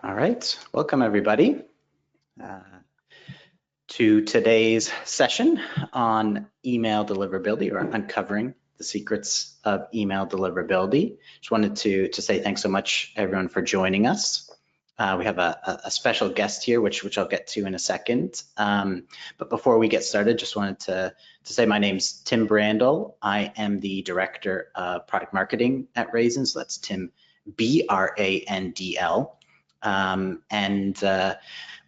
All right, welcome everybody to today's session on email deliverability, or uncovering the secrets of email deliverability. Just wanted to say thanks so much everyone for joining us. We have a special guest here, which I'll get to in a second. But before we get started, just wanted to say my name's Tim Brandl. I am the Director of Product Marketing at Raisin, so that's Tim B-R-A-N-D-L.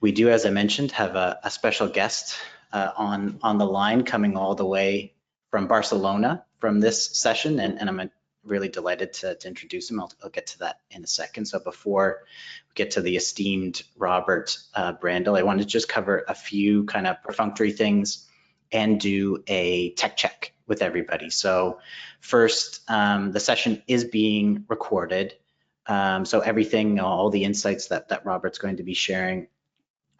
We do, as I mentioned, have a special guest on the line coming all the way from Barcelona from this session, and I'm really delighted to introduce him. I'll get to that in a second. So before we get to the esteemed Robert Brandl, I wanted to just cover a few kind of perfunctory things and do a tech check with everybody. So first, the session is being recorded. So everything, all the insights that Robert's going to be sharing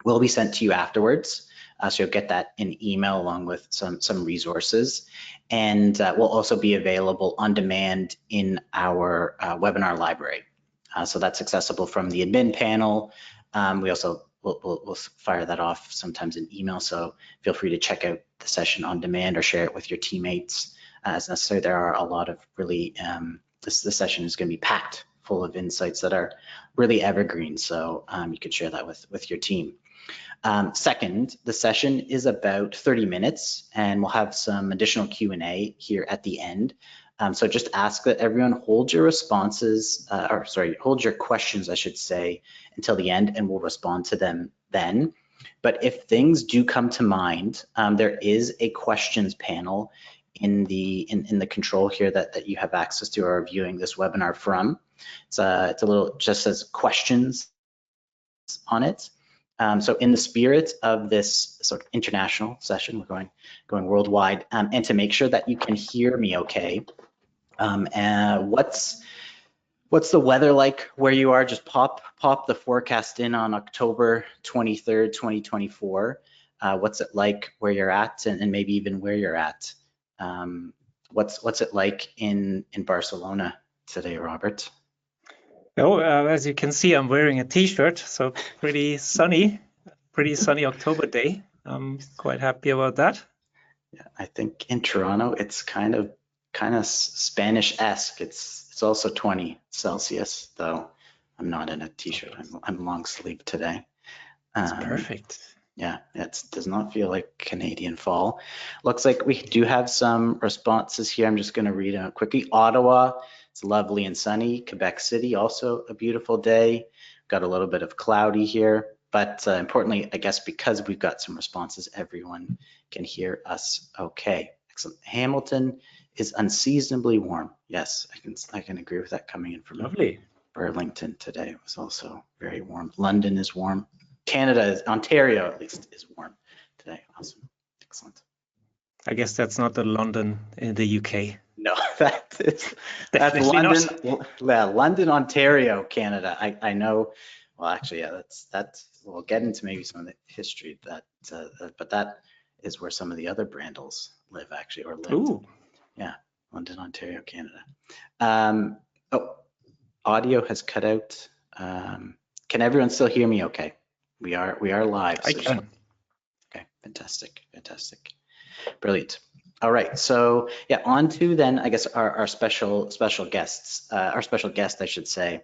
will be sent to you afterwards. So you'll get that in email along with some resources, and will also be available on demand in our webinar library. So that's accessible from the admin panel. We also we'll fire that off sometimes in email, so feel free to check out the session on demand or share it with your teammates as necessary. There are a lot of really, this session is going to be packed full of insights that are really evergreen, so you could share that with your team. Second, the session is about 30 minutes, and we'll have some additional Q&A here at the end. So just ask that everyone hold your responses, hold your questions, I should say, until the end, and we'll respond to them then. But if things do come to mind, there is a questions panel in the control here that you have access to or are viewing this webinar from. It's a little, just says questions on it. So in the spirit of this sort of international session, we're going worldwide, and to make sure that you can hear me okay, what's the weather like where you are? Just pop the forecast in on October 23rd, 2024. What's it like where you're at, and maybe even where you're at? What's it like in Barcelona today, Robert? Oh, as you can see, I'm wearing a t-shirt, so pretty sunny October day. I'm quite happy about that. Yeah, I think in Toronto it's kind of Spanish-esque. It's also 20 Celsius, though I'm not in a t-shirt. I'm long sleeve today. That's perfect. Yeah, it does not feel like Canadian fall. Looks like we do have some responses here. I'm just going to read out quickly. Ottawa, it's lovely and sunny. Quebec City, also a beautiful day. Got a little bit of cloudy here, but importantly, I guess because we've got some responses, everyone can hear us okay. Excellent. Hamilton is unseasonably warm. Yes, I can agree with that, coming in from lovely. Burlington today. It was also very warm. London is warm. Canada, Ontario at least, is warm today. Awesome. Excellent. I guess that's not the London in the UK. No, that's London. Yeah, London, Ontario, Canada. I know. Well, actually, yeah, that's. We'll get into maybe some of the history that, but that is where some of the other Brandls live, actually, or lived. Ooh. Yeah, London, Ontario, Canada. Oh, audio has cut out. Can everyone still hear me? Okay. We are live. I can. Okay, fantastic. Brilliant. All right, so yeah, on to then, I guess, our special guests, our special guest, I should say.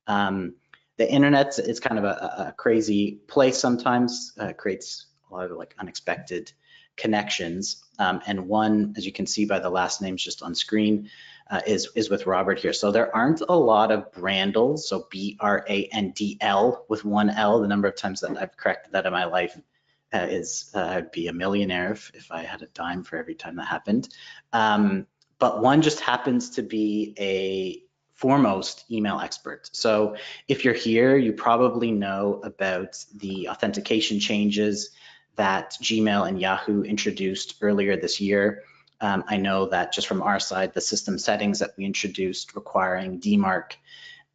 The internet is kind of a crazy place sometimes, creates a lot of like unexpected connections. And one, as you can see by the last names just on screen, is with Robert here. So there aren't a lot of Brandls, so B-R-A-N-D-L with one L. The number of times that I've corrected that in my life I'd be a millionaire if I had a dime for every time that happened. But one just happens to be a foremost email expert. So if you're here, you probably know about the authentication changes that Gmail and Yahoo introduced earlier this year. I know that just from our side, the system settings that we introduced requiring DMARC,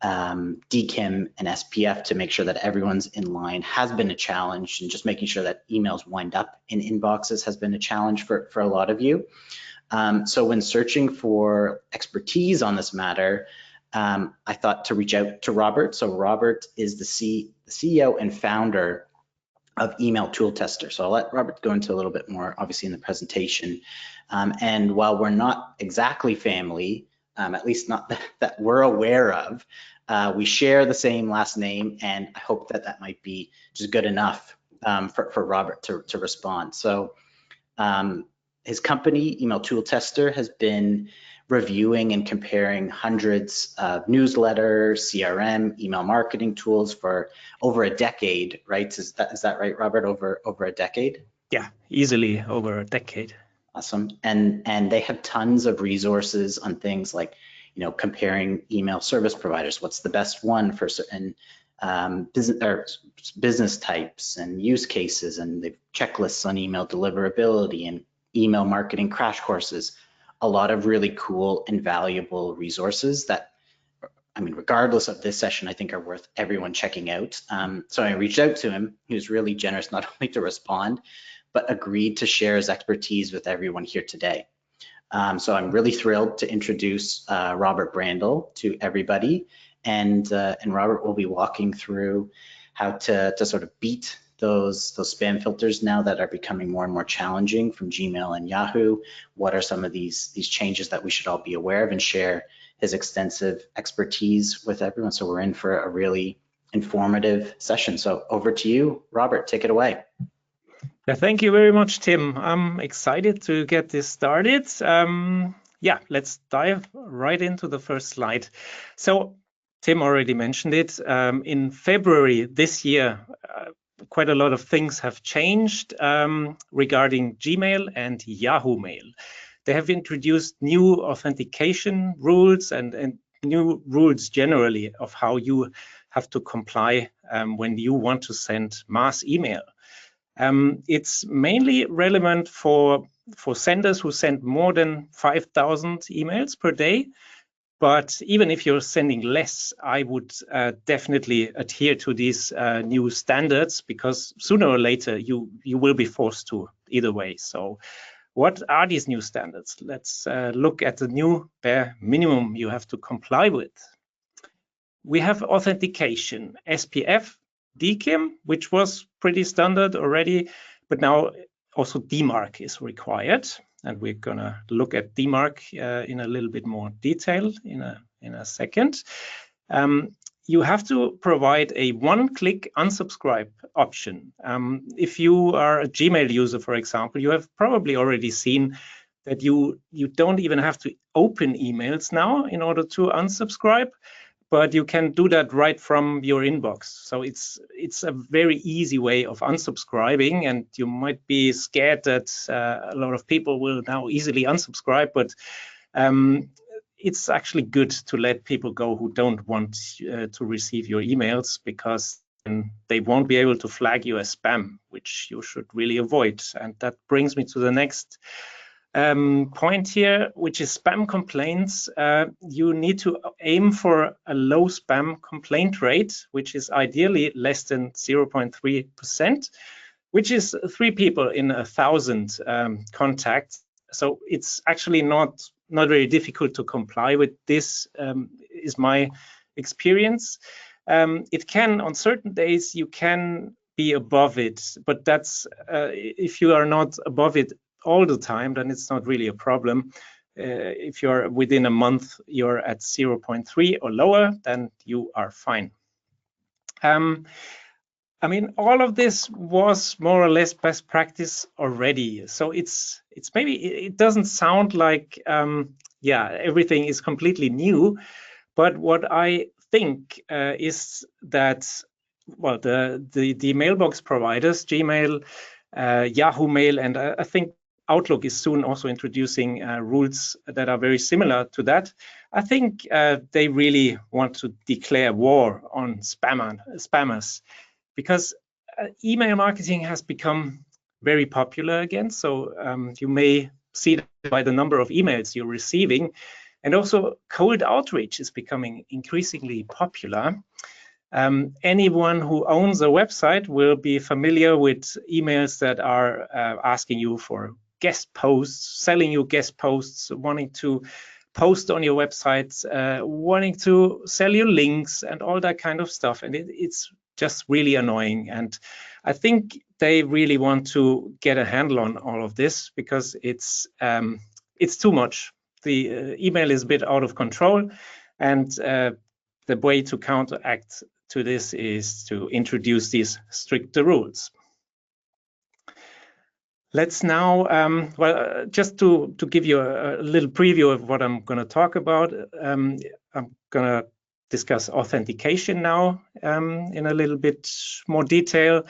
DKIM, and SPF to make sure that everyone's in line has been a challenge, and just making sure that emails wind up in inboxes has been a challenge for a lot of you. So when searching for expertise on this matter, I thought to reach out to Robert. So Robert is the CEO and founder of Email Tooltester. So I'll let Robert go into a little bit more, obviously, in the presentation. And while we're not exactly family, at least not that we're aware of, we share the same last name, and I hope that that might be just good enough for Robert to respond. So his company, Email Tooltester, has been reviewing and comparing hundreds of newsletters, CRM, email marketing tools for over a decade, right? Is that right, Robert? Over a decade? Yeah, easily over a decade. Awesome. And they have tons of resources on things like, comparing email service providers. What's the best one for certain business types and use cases, and they've checklists on email deliverability and email marketing crash courses. A lot of really cool and valuable resources that, regardless of this session, I think are worth everyone checking out. So I reached out to him. He was really generous, not only to respond, but agreed to share his expertise with everyone here today. So I'm really thrilled to introduce Robert Brandl to everybody. And Robert will be walking through how to sort of beat those spam filters now that are becoming more and more challenging from Gmail and Yahoo. What are some of these changes that we should all be aware of, and share his extensive expertise with everyone. So we're in for a really informative session. So over to you, Robert, take it away. Yeah, thank you very much, Tim. I'm excited to get this started. Yeah, let's dive right into the first slide. So Tim already mentioned it. In February this year, quite a lot of things have changed regarding Gmail and Yahoo Mail. They have introduced new authentication rules and new rules generally of how you have to comply when you want to send mass email. It's mainly relevant for senders who send more than 5,000 emails per day. But even if you're sending less, I would definitely adhere to these new standards, because sooner or later you will be forced to either way. So what are these new standards? Let's look at the new bare minimum you have to comply with. We have authentication, SPF, DKIM, which was pretty standard already, but now also DMARC is required. And we're gonna look at DMARC in a little bit more detail in a second. You have to provide a one-click unsubscribe option. If you are a Gmail user, for example, you have probably already seen that you don't even have to open emails now in order to unsubscribe, but you can do that right from your inbox. So it's a very easy way of unsubscribing, and you might be scared that a lot of people will now easily unsubscribe, but it's actually good to let people go who don't want to receive your emails, because they won't be able to flag you as spam, which you should really avoid. And that brings me to the next point here, which is spam complaints. You need to aim for a low spam complaint rate, which is ideally less than 0.3%, which is 3 people in 1,000 contacts. So it's actually not very difficult to comply with this, is my experience. It can, on certain days, you can be above it, but that's if you are not above it all the time, then it's not really a problem. If you're within a month, you're at 0.3 or lower, then you are fine. All of this was more or less best practice already. So it's maybe, it doesn't sound like, everything is completely new, but what I think is that, well, the mailbox providers, Gmail, Yahoo Mail, and I think Outlook is soon also introducing rules that are very similar to that. I think they really want to declare war on spammers, because email marketing has become very popular again. So you may see that by the number of emails you're receiving, and also cold outreach is becoming increasingly popular. Anyone who owns a website will be familiar with emails that are asking you for guest posts, selling you guest posts, wanting to post on your website, wanting to sell you links and all that kind of stuff. And it's just really annoying. And I think they really want to get a handle on all of this, because it's too much. The email is a bit out of control, and the way to counteract to this is to introduce these stricter rules. Let's now, just to give you a little preview of what I'm going to talk about, I'm going to discuss authentication now in a little bit more detail,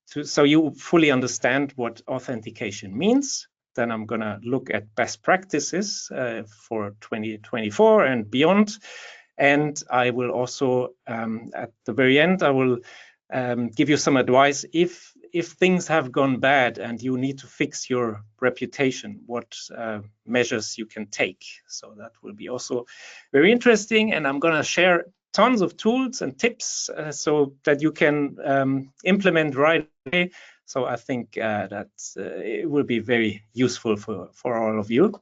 so you fully understand what authentication means. Then I'm going to look at best practices for 2024 and beyond. And I will also, at the very end, I will give you some advice if things have gone bad and you need to fix your reputation, what measures you can take. So that will be also very interesting. And I'm going to share tons of tools and tips so that you can implement right away. So I think that it will be very useful for all of you.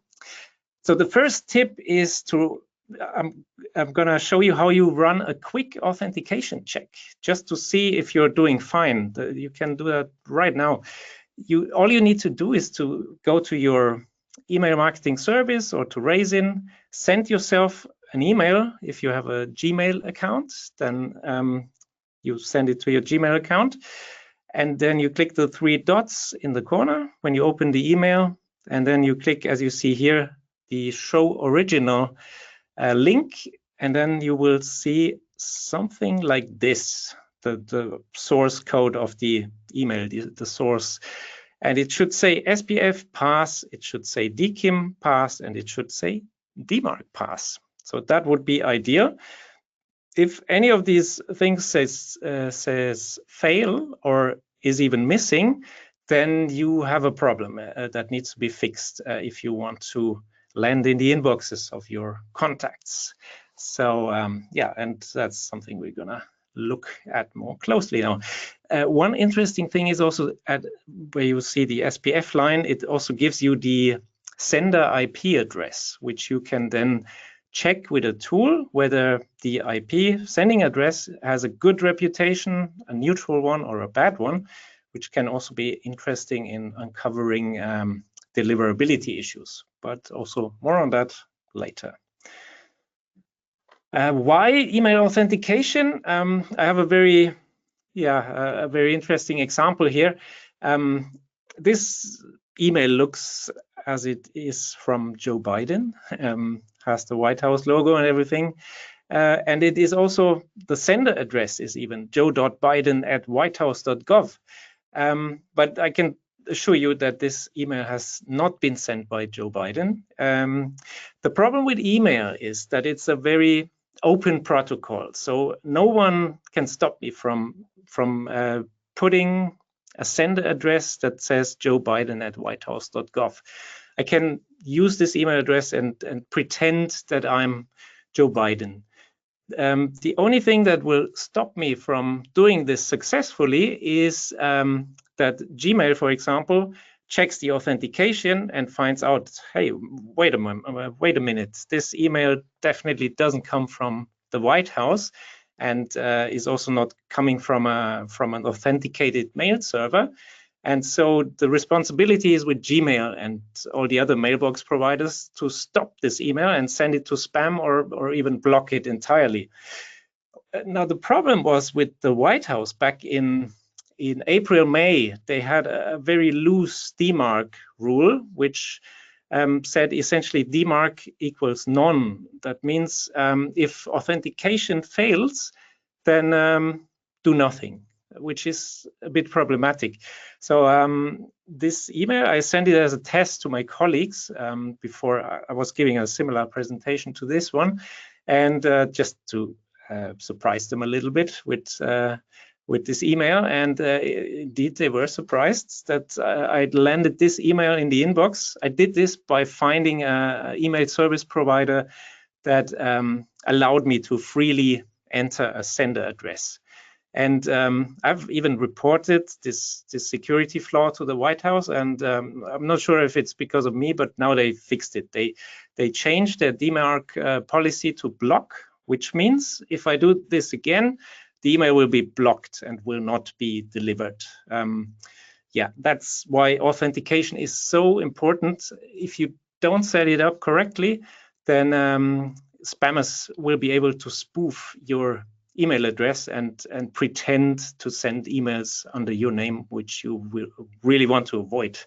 So the first tip is to, I'm going to show you how you run a quick authentication check, just to see if you're doing fine. You can do that right now. All you need to do is to go to your email marketing service or to Raisin, send yourself an email. If you have a Gmail account, then you send it to your Gmail account, and then you click the 3 dots in the corner when you open the email, and then you click, as you see here, the show original link, and then you will see something like this, the source code of the email, the source, and it should say SPF pass, it should say DKIM pass, and it should say DMARC pass. So that would be ideal. If any of these things says fail or is even missing, then you have a problem that needs to be fixed if you want to land in the inboxes of your contacts. So yeah, and that's something we're gonna look at more closely now. One interesting thing is also where you see the SPF line, it also gives you the sender IP address, which you can then check with a tool whether the IP sending address has a good reputation, a neutral one, or a bad one, which can also be interesting in uncovering deliverability issues, but also more on that later. Why email authentication? I have a very interesting example here. This email looks as it is from Joe Biden, has the White House logo and everything. And it is also, the sender address is even joe.biden@whitehouse.gov. But I can assure you that this email has not been sent by Joe Biden. The problem with email is that it's a very open protocol, so no one can stop me from putting a sender address that says Joe Biden@whitehouse.gov. I can use this email address and pretend that I'm Joe Biden. The only thing that will stop me from doing this successfully is that Gmail, for example, checks the authentication and finds out, hey, wait a minute, this email definitely doesn't come from the White House and is also not coming from an authenticated mail server. And so the responsibility is with Gmail and all the other mailbox providers to stop this email and send it to spam or even block it entirely. Now, the problem was with the White House back in April, May, they had a very loose DMARC rule, which said essentially DMARC equals none. That means if authentication fails, then do nothing, which is a bit problematic. So this email, I sent it as a test to my colleagues before I was giving a similar presentation to this one, and just to surprise them a little bit with this email. And indeed, they were surprised that I'd landed this email in the inbox. I did this by finding an email service provider that allowed me to freely enter a sender address. And I've even reported this security flaw to the White House, and I'm not sure if it's because of me, but now they fixed it. They changed their DMARC policy to block, which means if I do this again, the email will be blocked and will not be delivered. Yeah, that's why authentication is so important. If you don't set it up correctly, then spammers will be able to spoof your email address and pretend to send emails under your name, which you will really want to avoid.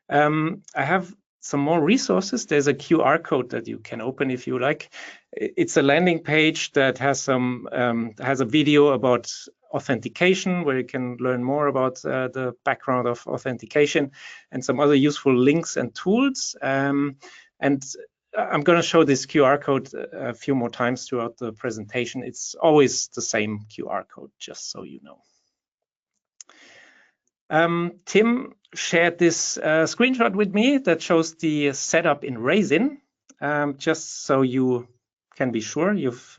I have some more resources. There's a QR code that you can open if you like. It's a landing page that has some has a video about authentication, where you can learn more about the background of authentication, and some other useful links and tools. And I'm going to show this QR code a few more times throughout the presentation. It's always the same QR code, just so you know. Tim shared this screenshot with me that shows the setup in Raisin, just so you can be sure you've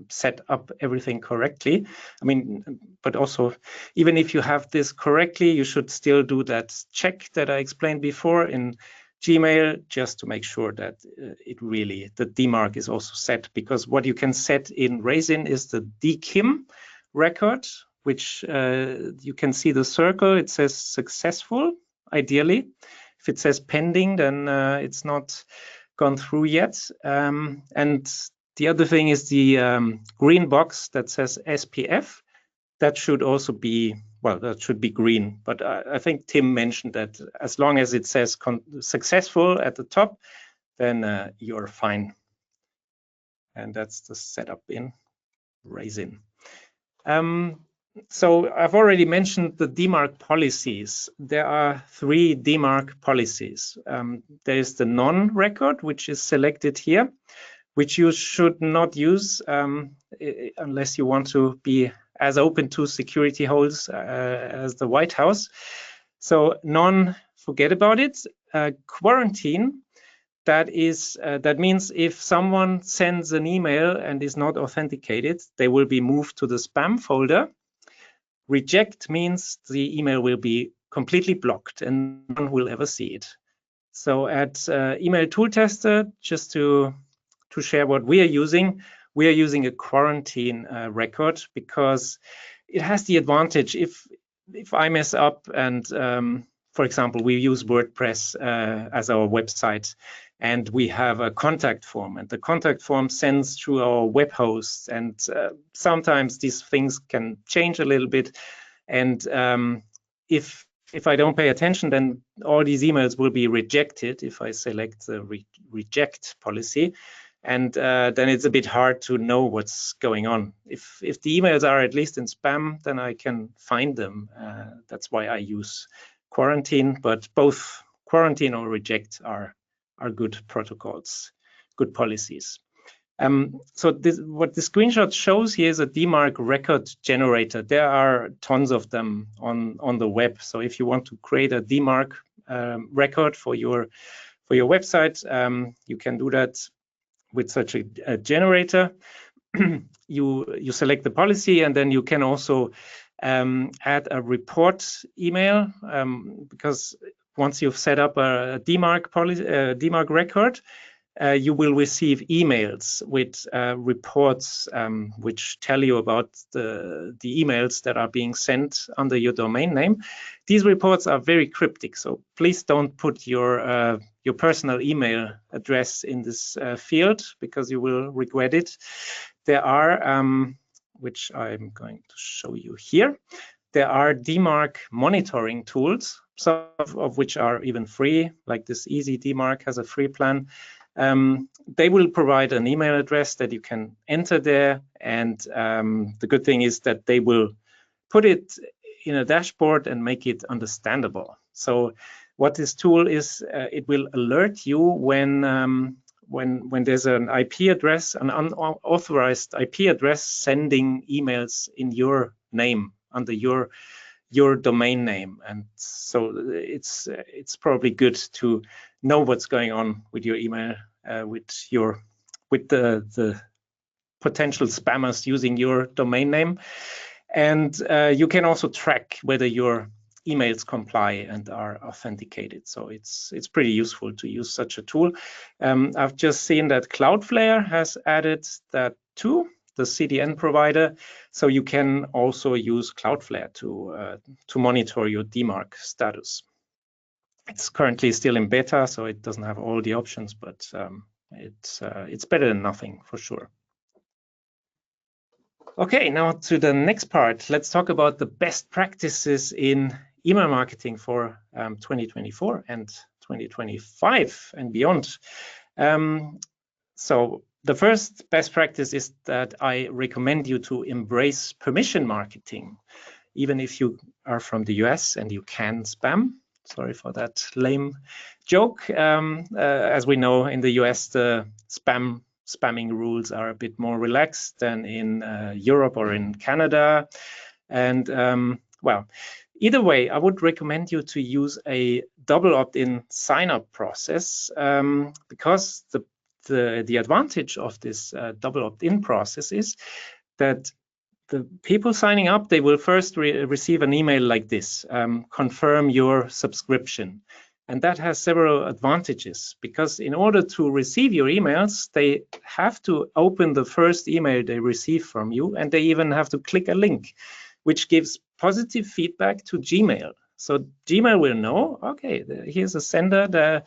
set up everything correctly. I mean, but also, even if you have this correctly, you should still do that check that I explained before in Gmail, just to make sure that the DMARC is also set, because what you can set in Raisin is the DKIM record, which you can see the circle. It says successful, ideally. If it says pending, then it's not gone through yet. And the other thing is the green box that says SPF. That should also be, well, that should be green. But I think Tim mentioned that as long as it says successful at the top, then you're fine. And that's the setup in Raisin. So I've already mentioned the DMARC policies. There are 3 DMARC policies. There is the non-record, which is selected here, which you should not use unless you want to be as open to security holes as the White House. So non, forget about it. Quarantine, that means if someone sends an email and is not authenticated, they will be moved to the spam folder. Reject means the email will be completely blocked and no one will ever see it. So at Email Tooltester, just to share what we are using a quarantine record, because it has the advantage if I mess up and, for example, we use WordPress as our website, and we have a contact form, and the contact form sends through our web host, and sometimes these things can change a little bit, and if I don't pay attention, then all these emails will be rejected if I select the reject policy, and then it's a bit hard to know what's going on. If the emails are at least in spam, then I can find them. That's why I use quarantine, but both quarantine or reject are good protocols, good policies. So what the screenshot shows here is a DMARC record generator. There are tons of them on the web. So if you want to create a DMARC record for your website, you can do that with such a generator. You select the policy, and then you can also add a report email, because once you've set up a DMARC record, you will receive emails with reports which tell you about the emails that are being sent under your domain name. These reports are very cryptic, so please don't put your personal email address in this field, because you will regret it. There are, which I'm going to show you here, there are DMARC monitoring tools, some of which are even free, like this Easy DMARC has a free plan. They will provide an email address that you can enter there, and the good thing is that they will put it in a dashboard and make it understandable. So what this tool is, it will alert you when there's an IP address, an unauthorized IP address sending emails in your name, under your domain name. And so it's probably good to know what's going on with your email, with the potential spammers using your domain name. And you can also track whether your emails comply and are authenticated. So it's pretty useful to use such a tool. I've just seen that Cloudflare has added that too, the CDN provider. So you can also use Cloudflare to monitor your DMARC status. It's currently still in beta, so it doesn't have all the options, but it's better than nothing for sure. Okay, now to the next part. Let's talk about the best practices in email marketing for 2024 and 2025 and beyond. So the first best practice is that I recommend you to embrace permission marketing, even if you are from the US and you can spam. Sorry for that lame joke. As we know, in the US, the spamming rules are a bit more relaxed than in Europe or in Canada. And well, either way, I would recommend you to use a double opt-in sign-up process because the advantage of this double opt-in process is that the people signing up, they will first receive an email like this, confirm your subscription. And that has several advantages because in order to receive your emails, they have to open the first email they receive from you, and they even have to click a link, which gives positive feedback to Gmail. So Gmail will know, okay, here's a sender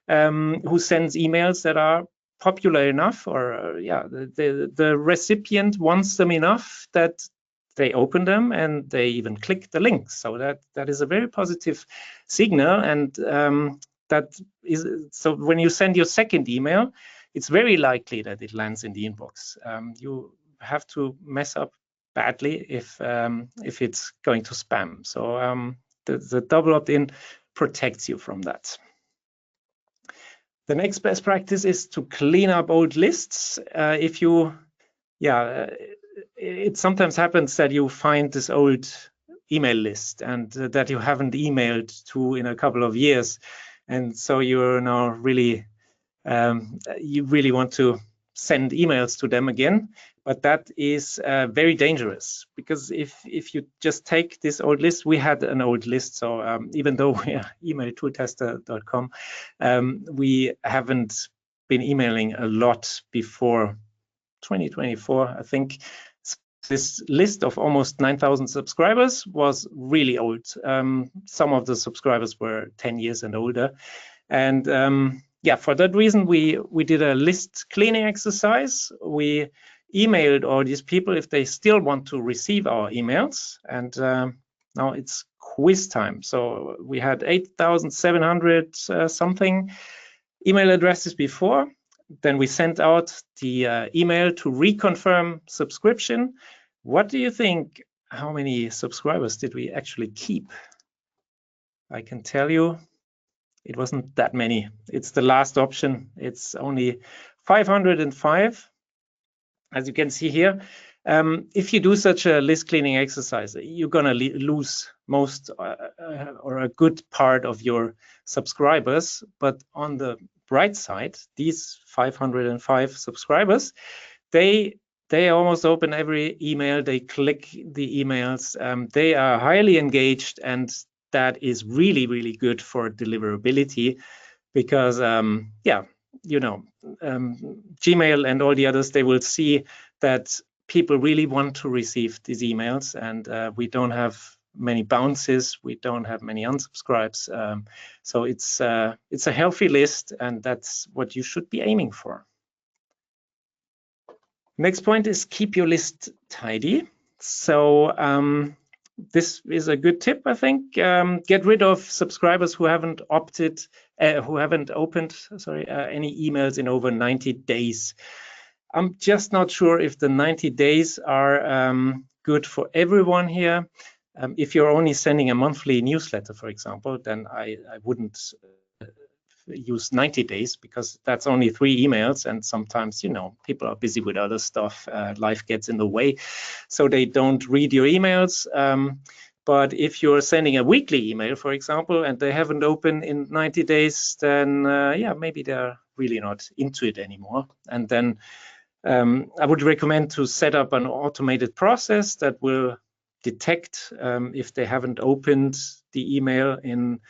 who sends emails that are popular enough, or the recipient wants them enough that they open them and they even click the link. So that is a very positive signal, and that is so when you send your second email, it's very likely that it lands in the inbox. You have to mess up badly if it's going to spam. So the double opt-in protects you from that. The next best practice is to clean up old lists. It sometimes happens that you find this old email list and that you haven't emailed to in a couple of years. And so you're now really, you really want to send emails to them again. But that is very dangerous because if you just take this old list, we had an old list. So even though we are email-tooltester.com, we haven't been emailing a lot before 2024, I think. This list of almost 9,000 subscribers was really old. Some of the subscribers were 10 years and older. And for that reason, we did a list cleaning exercise. We emailed all these people if they still want to receive our emails. And now it's quiz time. So we had 8,700 something email addresses before. Then we sent out the email to reconfirm subscription. What do you think? How many subscribers did we actually keep? I can tell you it wasn't that many. It's the last option. It's only 505. As you can see here, if you do such a list cleaning exercise, you're going to lose most or a good part of your subscribers. But on the bright side, these 505 subscribers, they almost open every email, they click the emails, they are highly engaged, and that is really, really good for deliverability because, Gmail and all the others, they will see that people really want to receive these emails, and we don't have many bounces, we don't have many unsubscribes. So it's a healthy list, and that's what you should be aiming for. Next point is keep your list tidy. So this is a good tip, I think. Get rid of subscribers who haven't opened any emails in over 90 days. I'm just not sure if the 90 days are good for everyone here. If you're only sending a monthly newsletter, for example, then I wouldn't use 90 days because that's only 3 emails, and sometimes people are busy with other stuff, life gets in the way, so they don't read your emails. But if you're sending a weekly email, for example, and they haven't opened in 90 days, then maybe they're really not into it anymore. And then I would recommend to set up an automated process that will detect if they haven't opened the email in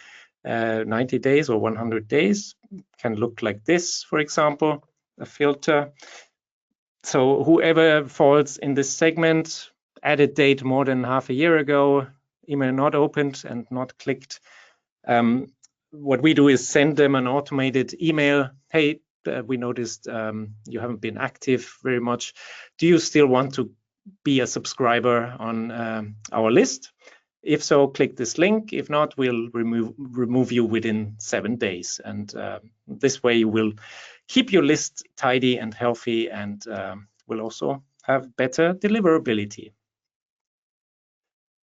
90 days or 100 days. Can look like this, for example, a filter. So whoever falls in this segment, added date more than half a year ago, email not opened and not clicked. What we do is send them an automated email. Hey, we noticed you haven't been active very much. Do you still want to be a subscriber on our list? If so, click this link. If not, we'll remove you within 7 days. And this way you will keep your list tidy and healthy, and will also have better deliverability.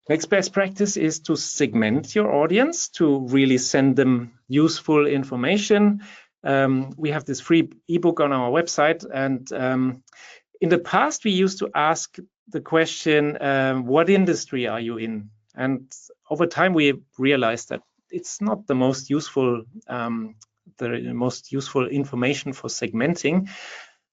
Next best practice is to segment your audience to really send them useful information. We have this free ebook on our website, and in the past we used to ask the question, what industry are you in? And over time we realized that it's not the most useful information for segmenting.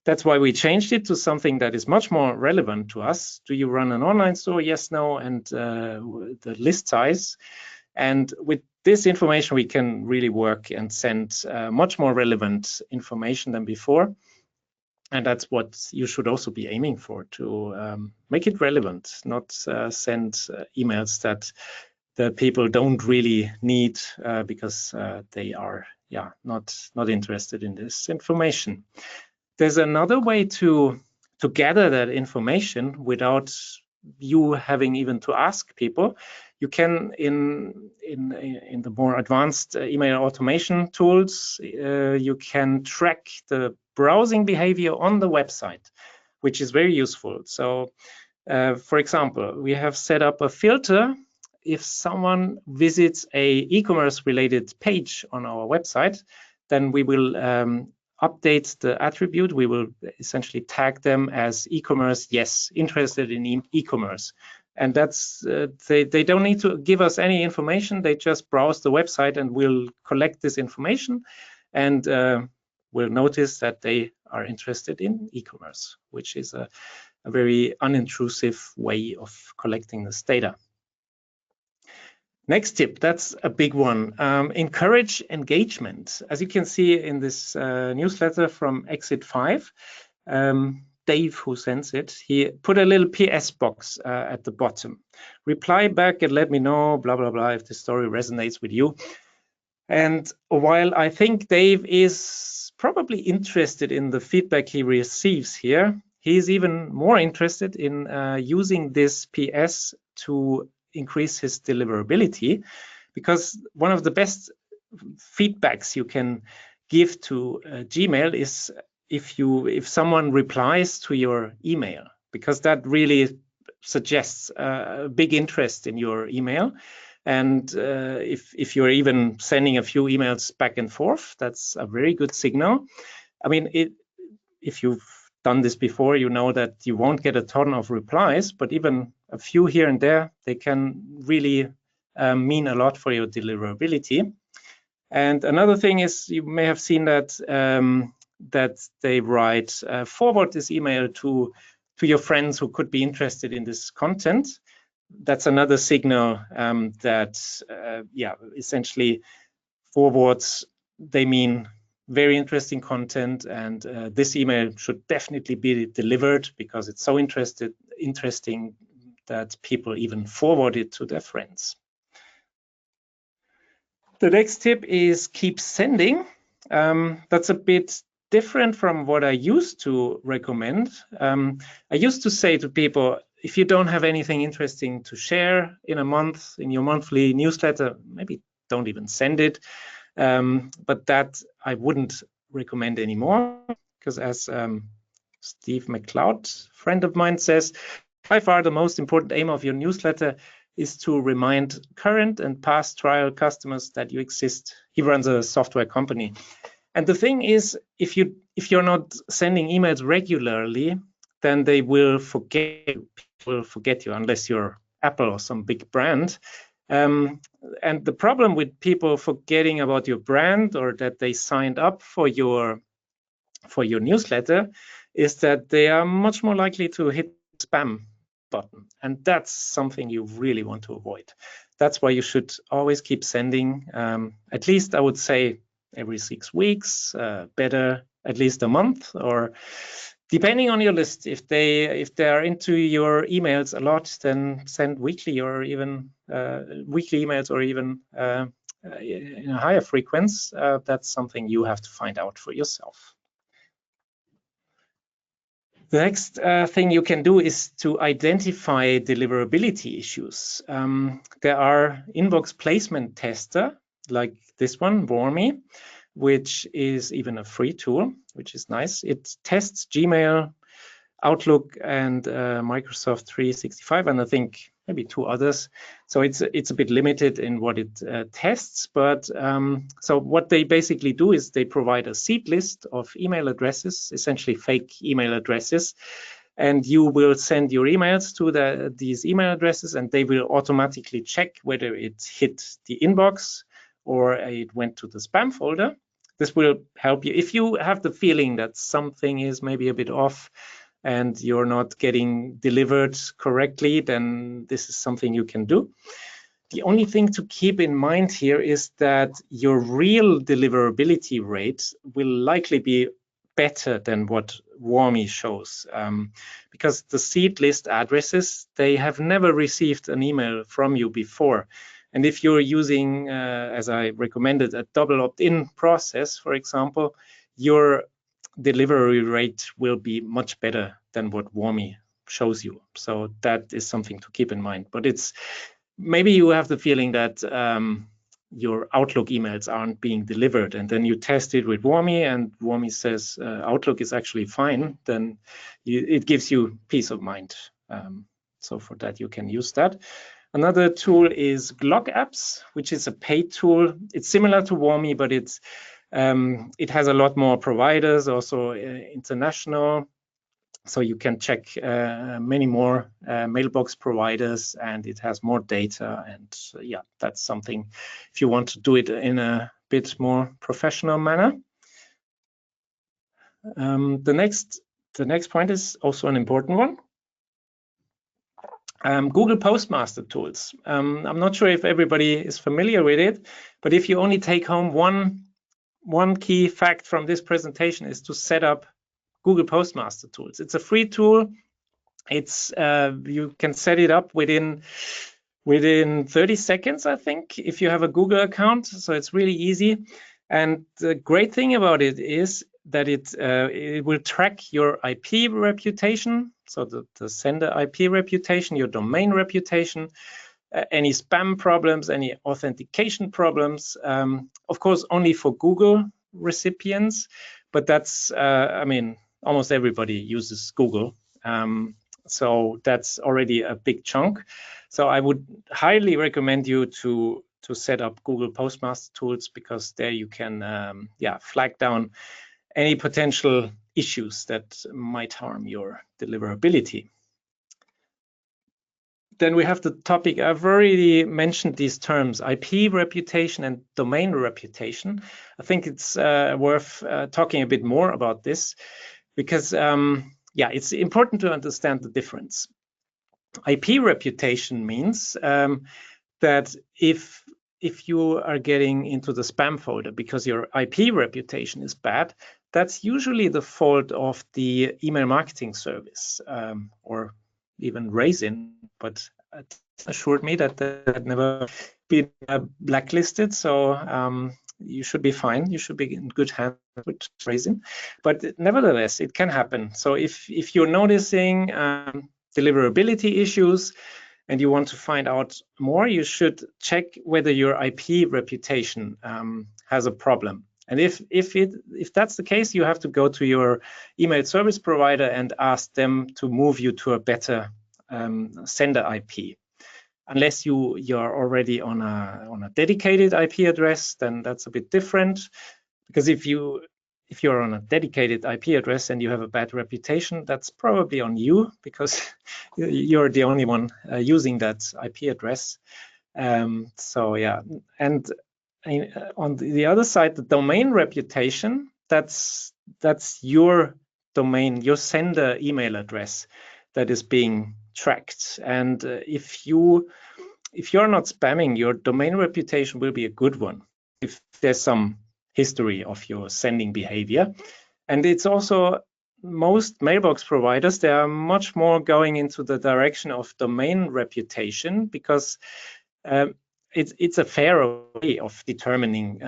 That's why we changed it to something that is much more relevant to us. Do you run an online store? Yes, no, and the list size. And with this information, we can really work and send much more relevant information than before. And that's what you should also be aiming for, to make it relevant, not send emails that the people don't really need because they are not interested in this information. There's another way to gather that information without you having even to ask people. You can, in the more advanced email automation tools, you can track the browsing behavior on the website, which is very useful. So, for example, we have set up a filter. If someone visits a e-commerce related page on our website, then we will update the attribute. We will essentially tag them as e-commerce, yes, interested in e-commerce. And that's, they don't need to give us any information. They just browse the website and we'll collect this information, and we'll notice that they are interested in e-commerce, which is a very unintrusive way of collecting this data. Next tip, that's a big one. Encourage engagement. As you can see in this newsletter from Exit 5, Dave, who sends it, he put a little PS box at the bottom. Reply back and let me know, blah, blah, blah, if the story resonates with you. And while I think Dave is probably interested in the feedback he receives here, he's even more interested in using this PS to increase his deliverability, because one of the best feedbacks you can give to Gmail is if someone replies to your email, because that really suggests a big interest in your email. And if you're even sending a few emails back and forth, that's a very good signal. I mean, if you've done this before, you know that you won't get a ton of replies, but even a few here and there, they can really mean a lot for your deliverability. And another thing is, you may have seen that that they write, forward this email to your friends who could be interested in this content. That's another signal that, essentially forwards, they mean very interesting content, and this email should definitely be delivered because it's so interesting that people even forward it to their friends. The next tip is keep sending. That's a bit different from what I used to recommend. I used to say to people, if you don't have anything interesting to share in a month, in your monthly newsletter, maybe don't even send it. But that I wouldn't recommend anymore, because as Steve McLeod, friend of mine, says, by far the most important aim of your newsletter is to remind current and past trial customers that you exist. He runs a software company. And the thing is, if you're not sending emails regularly, then they will forget you unless you're Apple or some big brand. And the problem with people forgetting about your brand, or that they signed up for your newsletter, is that they are much more likely to hit spam button. And that's something you really want to avoid. That's why you should always keep sending, at least I would say every 6 weeks, better at least a month, or depending on your list. If they are into your emails a lot, then send weekly or even weekly emails, or even in a higher frequency. That's something you have to find out for yourself. The next thing you can do is to identify deliverability issues. There are inbox placement tester like this one, Wormy, which is even a free tool, which is nice. It tests Gmail, Outlook, and Microsoft 365, and I think maybe 2 others. So it's a bit limited in what it tests, but so what they basically do is they provide a seed list of email addresses, essentially fake email addresses, and you will send your emails to these email addresses, and they will automatically check whether it hit the inbox or it went to the spam folder. This will help you if you have the feeling that something is maybe a bit off and you're not getting delivered correctly, then this is something you can do. The only thing to keep in mind here is that your real deliverability rate will likely be better than what Wormy shows, because the seed list addresses, they have never received an email from you before. And if you're using, as I recommended, a double opt-in process, for example, your delivery rate will be much better than what Wormy shows you. So that is something to keep in mind. But it's maybe you have the feeling that your Outlook emails aren't being delivered, and then you test it with Wormy, and Wormy says Outlook is actually fine. Then it gives you peace of mind. So for that, you can use that. Another tool is Glog Apps, which is a paid tool. It's similar to Wormy, but it has a lot more providers, also international. So you can check many more mailbox providers, and it has more data. And yeah, that's something if you want to do it in a bit more professional manner. The next point is also an important one. Google Postmaster tools. I'm not sure if everybody is familiar with it, but if you only take home one key fact from this presentation is to set up Google Postmaster tools. It's a free tool. It's you can set it up within 30 seconds, I think, if you have a Google account. So it's really easy. And the great thing about it is that it will track your IP reputation, so the sender IP reputation, your domain reputation, any spam problems, any authentication problems, of course, only for Google recipients, but that's, I mean, almost everybody uses Google. So that's already a big chunk. So I would highly recommend you to set up Google Postmaster tools, because there you can flag down any potential issues that might harm your deliverability. Then we have the topic, I've already mentioned these terms, IP reputation and domain reputation. I think it's worth talking a bit more about this, because it's important to understand the difference. IP reputation means that if you are getting into the spam folder because your IP reputation is bad, that's usually the fault of the email marketing service, or even Raisin, but it assured me that they had never been blacklisted. So you should be fine. You should be in good hands with Raisin. But nevertheless, it can happen. So if you're noticing deliverability issues and you want to find out more, you should check whether your IP reputation has a problem. And if that's the case, you have to go to your email service provider and ask them to move you to a better sender IP. Unless you're already on a dedicated IP address, then that's a bit different. Because if you're on a dedicated IP address and you have a bad reputation, that's probably on you, because you're the only one using that IP address. So yeah, and on the other side, the domain reputation, that's your domain, your sender email address. that is being tracked. And if you're not spamming, your domain reputation will be a good one if there's some history of your sending behavior. And it's also most mailbox providers, they are much more going into the direction of domain reputation, because it's a fair way of determining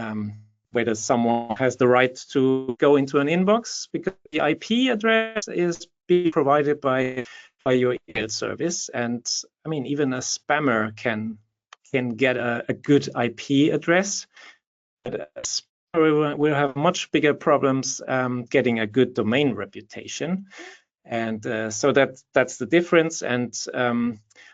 whether someone has the right to go into an inbox, because the IP address is being provided by your email service. And I mean, even a spammer can get a good IP address, but a spammer will have much bigger problems getting a good domain reputation. And so that's the difference. And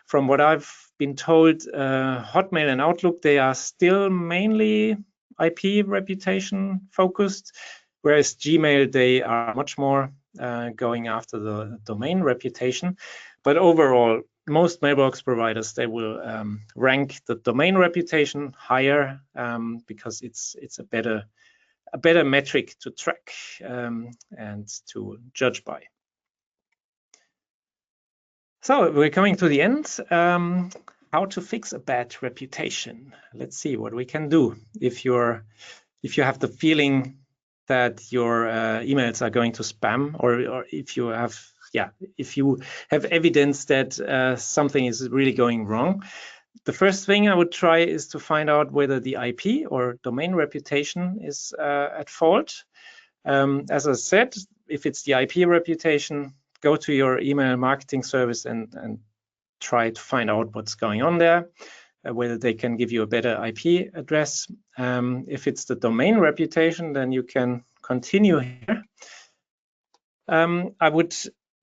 from what I've been told, Hotmail and Outlook, they are still mainly IP reputation focused, whereas Gmail, they are much more going after the domain reputation. But overall, most mailbox providers, they will rank the domain reputation higher because it's a better metric to track and to judge by. So we're coming to the end. How to fix a bad reputation? Let's see what we can do. If you have the feeling that your emails are going to spam, or if you have evidence that something is really going wrong, the first thing I would try is to find out whether the IP or domain reputation is at fault. As I said, if it's the IP reputation, go to your email marketing service and try to find out what's going on there, whether they can give you a better IP address. If it's the domain reputation, then you can continue here. I would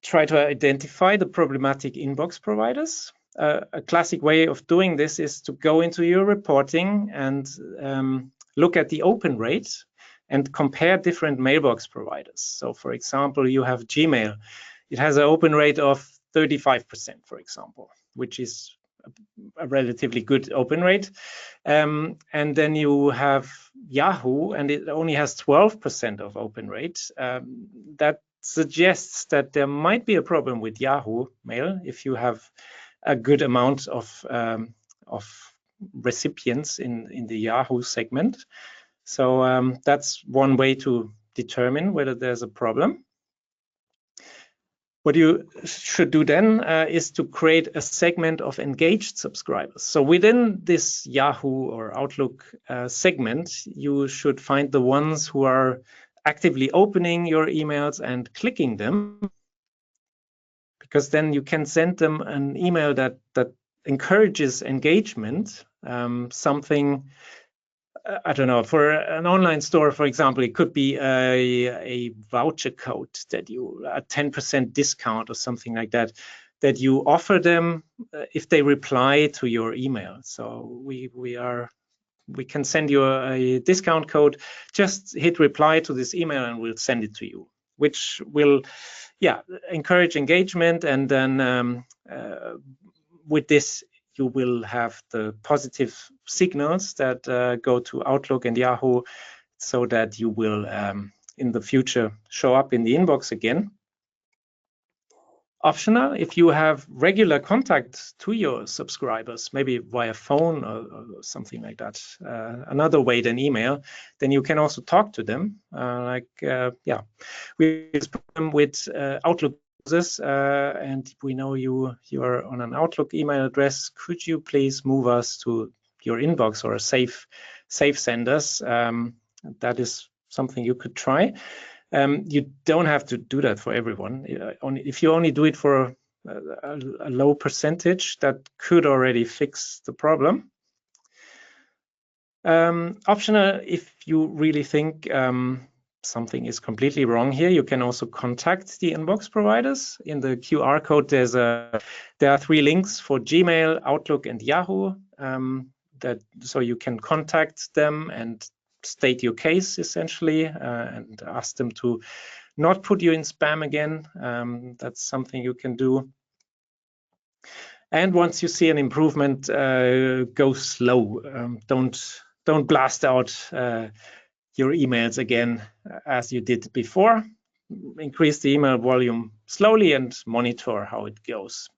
try to identify the problematic inbox providers. A classic way of doing this is to go into your reporting and look at the open rate and compare different mailbox providers. So for example, you have Gmail. It has an open rate of 35%, for example, which is a relatively good open rate. And then you have Yahoo, and it only has 12% of open rate. That suggests that there might be a problem with Yahoo Mail if you have a good amount of recipients in the Yahoo segment. So that's one way to determine whether there's a problem. What you should do then is to create a segment of engaged subscribers. So within this Yahoo or Outlook segment, you should find the ones who are actively opening your emails and clicking them, because then you can send them an email that encourages engagement. Something, I don't know, for an online store, for example, it could be a voucher code that a 10% discount or something like that, that you offer them if they reply to your email. So we can send you a discount code, just hit reply to this email and we'll send it to you, which will, encourage engagement. And then with this, you will have the positive signals that go to Outlook and Yahoo, so that you will in the future show up in the inbox again. Optional, if you have regular contact to your subscribers, maybe via phone or something like that, another way than email, then you can also talk to them. We have problem with Outlook users, and we know you are on an Outlook email address. Could you please move us to your inbox or a safe senders? That is something you could try. You don't have to do that for everyone. If you only do it for a low percentage, that could already fix the problem. Optional, if you really think something is completely wrong here, you can also contact the inbox providers. In the QR code, there are 3 links for Gmail, Outlook, and Yahoo. So you can contact them and state your case essentially, and ask them to not put you in spam again. That's something you can do. And once you see an improvement, go slow. Don't blast out your emails again as you did before. increase the email volume slowly and monitor how it goes.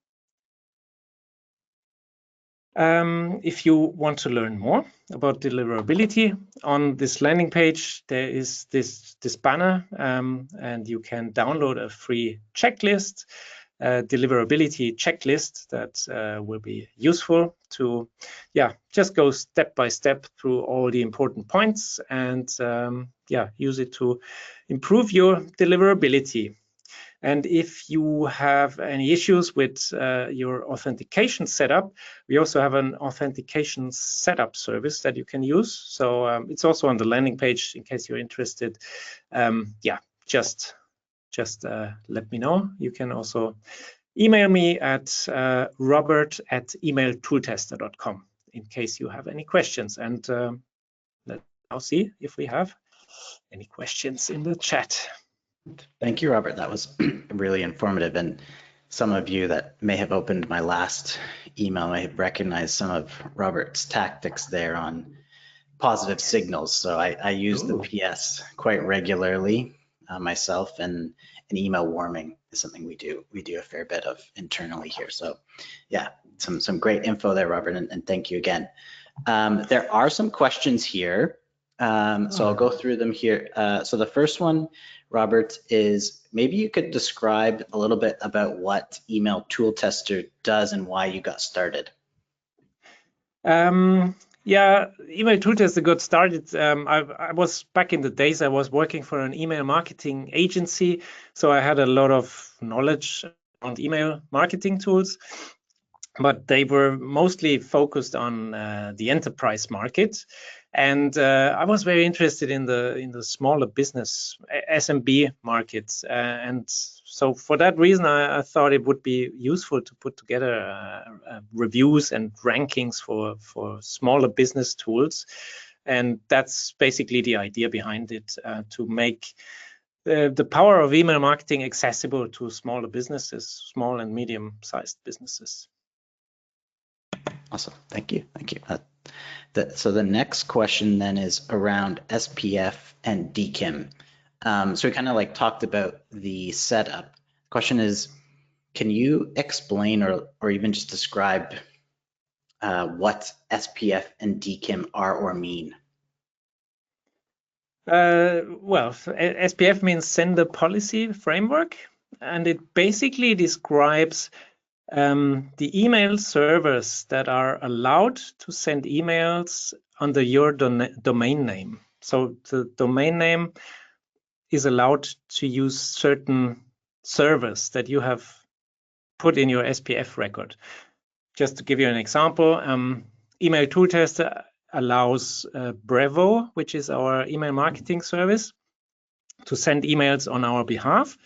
If you want to learn more about deliverability, on this landing page, there is this banner, and you can download a free checklist, deliverability checklist that will be useful to, just go step by step through all the important points and, use it to improve your deliverability. And if you have any issues with your authentication setup, we also have an authentication setup service that you can use. So it's also on the landing page in case you're interested. Just let me know. You can also email me at robert@emailtooltester.com in case you have any questions. And let's now see if we have any questions in the chat. Thank you, Robert. That was really informative. And some of you that may have opened my last email may have recognized some of Robert's tactics there on positive signals. So I use the PS quite regularly myself, and email warming is something we do a fair bit of internally here. So yeah, some great info there, Robert, and thank you again. There are some questions here. So I'll go through them here. So the first one, Robert, is maybe you could describe a little bit about what Email Tooltester does and why you got started. Email Tooltester got started. I was back in the days, I was working for an email marketing agency. So I had a lot of knowledge on email marketing tools, but they were mostly focused on the enterprise market. And I was very interested in the smaller business SMB markets, and so for that reason, I thought it would be useful to put together reviews and rankings for smaller business tools, and that's basically the idea behind it, to make the power of email marketing accessible to smaller businesses, small and medium-sized businesses. Awesome, thank you. So the next question then is around SPF and DKIM. So we kind of like talked about the setup. Question is, can you explain or even just describe what SPF and DKIM are or mean? Well, SPF means Sender Policy Framework, and it basically describes the email servers that are allowed to send emails under your domain name. So the domain name is allowed to use certain servers that you have put in your SPF record. Just to give you an example, Email Tooltester allows Bravo, which is our email marketing service, to send emails on our behalf.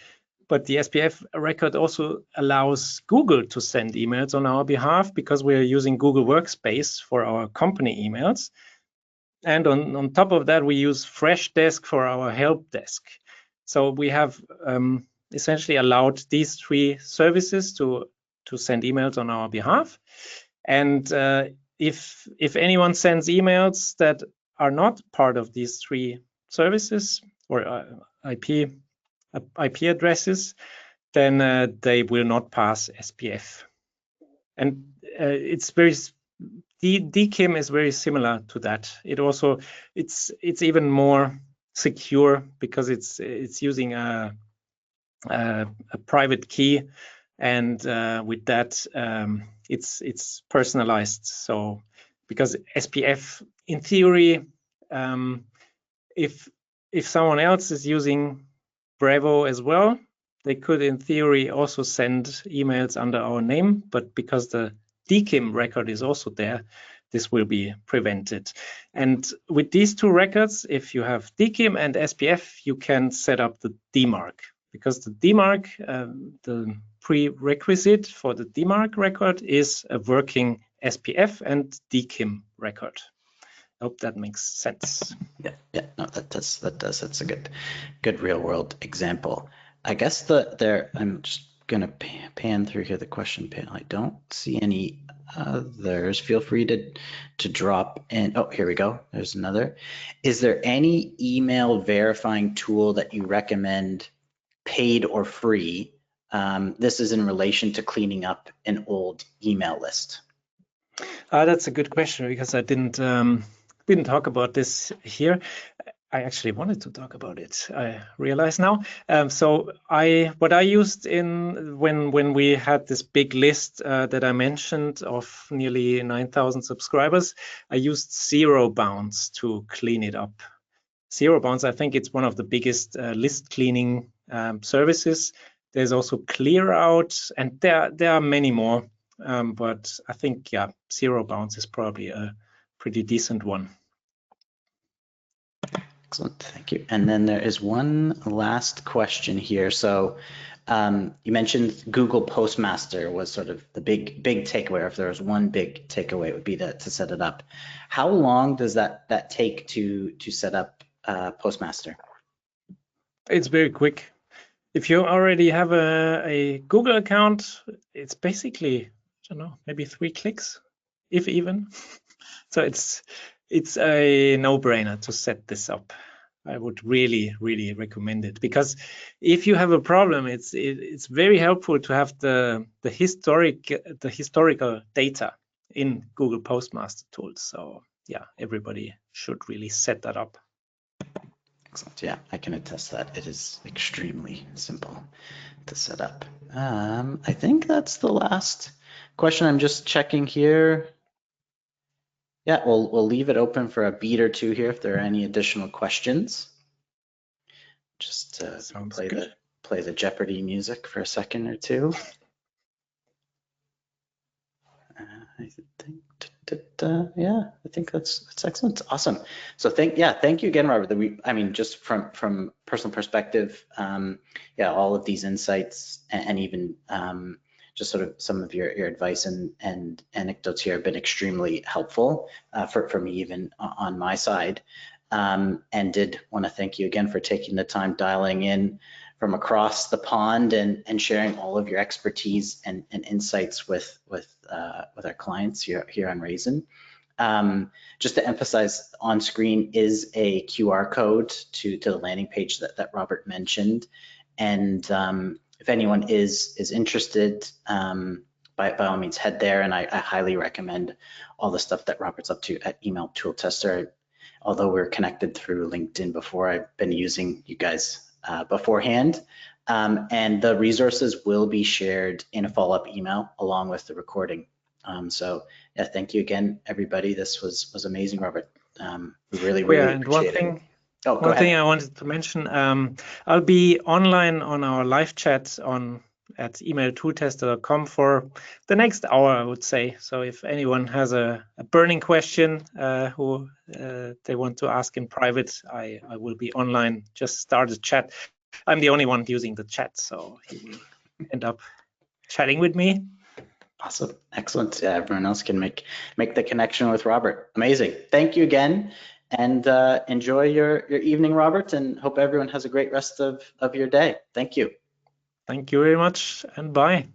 But the SPF record also allows Google to send emails on our behalf because we are using Google Workspace for our company emails. And on top of that, we use Freshdesk for our help desk. So we have essentially allowed these three services to send emails on our behalf. And if anyone sends emails that are not part of these three services or IP addresses, then they will not pass SPF. And DKIM is very similar to that. It's even more secure because it's using a private key, and with that it's personalized. So because SPF, in theory, if someone else is using Bravo as well, they could in theory also send emails under our name, but because the DKIM record is also there, this will be prevented. And with these two records, if you have DKIM and SPF, you can set up the DMARC, because the DMARC, the prerequisite for the DMARC record is a working SPF and DKIM record. I hope that makes sense. Yeah, no, that does. That's a good real world example. I guess I'm just gonna pan through here the question panel. I don't see any others. Feel free to drop in. Oh, here we go. There's another. Is there any email verifying tool that you recommend paid or free, this is in relation to cleaning up an old email list. That's a good question, because I didn't talk about this here. I actually wanted to talk about it, I realize now. So what I used when we had this big list that I mentioned of nearly 9,000 subscribers, I used zero bounds to clean it up. Zero bounds, I think it's one of the biggest list cleaning services. There's also Clear Out, and there are many more. But I think, yeah, zero bounds is probably a pretty decent one. Excellent, thank you. And then there is one last question here. So you mentioned Google Postmaster was sort of the big takeaway. If there was one big takeaway, it would be to set it up. How long does that take to set up Postmaster? It's very quick. If you already have a Google account, it's basically, I don't know, maybe 3 clicks, if even. So it's a no-brainer to set this up. I would really recommend it, because if you have a problem, it's very helpful to have the historical data in Google Postmaster tools. So yeah, everybody should really set that up. Excellent. Yeah, I can attest that it is extremely simple to set up. I think that's the last question. I'm just checking here. Yeah, we'll leave it open for a beat or two here if there are any additional questions. Just play the Jeopardy music for a second or two. I think that's excellent. Awesome. So thank you again, Robert. I mean, just from personal perspective, all of these insights and even just sort of some of your advice and anecdotes here have been extremely helpful for me, even on my side. And did want to thank you again for taking the time dialing in from across the pond and sharing all of your expertise and insights with our clients here on Raisin. Just to emphasize, on screen is a QR code to the landing page that Robert mentioned. And if anyone is interested, by all means head there, and I highly recommend all the stuff that Robert's up to at Email Tooltester. Although we're connected through LinkedIn before, I've been using you guys beforehand. And the resources will be shared in a follow-up email along with the recording. So yeah, thank you again, everybody. This was amazing, Robert. We really appreciate it. One thing I wanted to mention, I'll be online on our live chat at emailtooltester.com for the next hour, I would say. So if anyone has a burning question who they want to ask in private, I will be online. Just start a chat. I'm the only one using the chat, so he will end up chatting with me. Awesome, excellent. Yeah, everyone else can make the connection with Robert. Amazing. Thank you again, and enjoy your evening, Robert, and hope everyone has a great rest of your day. Thank you. Thank you very much, and bye.